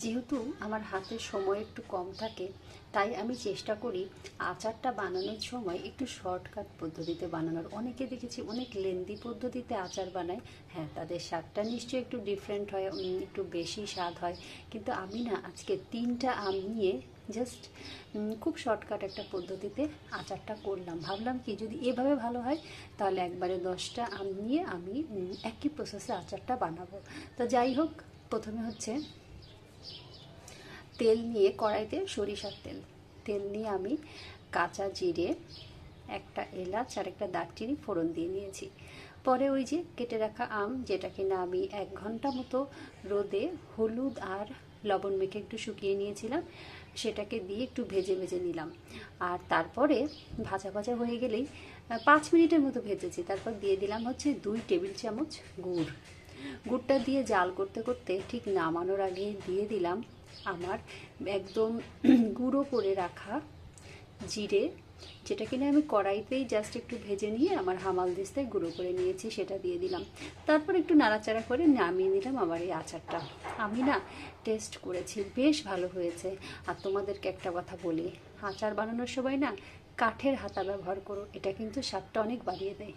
যেহেতু আমার হাতে সময় একটু কম থাকে, তাই আমি চেষ্টা করি আচারটা বানানোর সময় একটু শর্টকাট পদ্ধতিতে বানানোর। অনেকে দেখেছি অনেক লেন্দি পদ্ধতিতে আচার বানায়। হ্যাঁ, তাদের স্বাদটা নিশ্চয়ই একটু ডিফারেন্ট হয়, একটু বেশি স্বাদ হয়। কিন্তু আমি না আজকে 3টা আম নিয়ে জাস্ট খুব শর্টকাট একটা পদ্ধতিতে আচারটা করলাম। ভাবলাম কি যদি এভাবে ভালো হয় তাহলে একবারে 10টা আম নিয়ে আমি একই প্রসেসে আচারটা বানাবো। তো যাই হোক, প্রথমে হচ্ছে তেল নিয়ে কড়াইতে সরিষার তেল তেল নিয়ে আমি কাঁচা জিরে, একটা এলাচ আর একটা দারচিনি ফোড়ন দিয়ে নিয়েছি। পরে ওই যে কেটে রাখা আম, যেটা কিনা আমি 1 ঘন্টা মতো রোদে হলুদ আর লবণ মেখে একটু শুকিয়ে নিয়েছিলাম, সেটাকে দিয়ে একটু ভেজে ভেজে নিলাম। আর তারপরে ভাজা ভাজা হয়ে গেলেই 5 মিনিটের মতো ভেজেছি, তারপর দিয়ে দিলাম হচ্ছে 2 টেবিল চামচ গুড়। গুড়টা দিয়ে জাল করতে করতে ঠিক নামানোর আগে দিয়ে দিলাম আমার একদম গুঁড়ো করে রাখা জিরে, যেটা কিনা আমি কড়াইতেই জাস্ট একটু ভেজে নিয়ে আমার হামাল দিস্তায় গুঁড়ো করে নিয়েছি, সেটা দিয়ে দিলাম। তারপর একটু নাড়াচাড়া করে নামিয়ে নিলাম আমার এই আচারটা। আমি না টেস্ট করেছি, বেশ ভালো হয়েছে। আর তোমাদেরকে একটা কথা বলি, আচার বানানোর সময় না কাঠের হাতা ব্যবহার করো, এটা কিন্তু স্বাদটা অনেক বাড়িয়ে দেয়।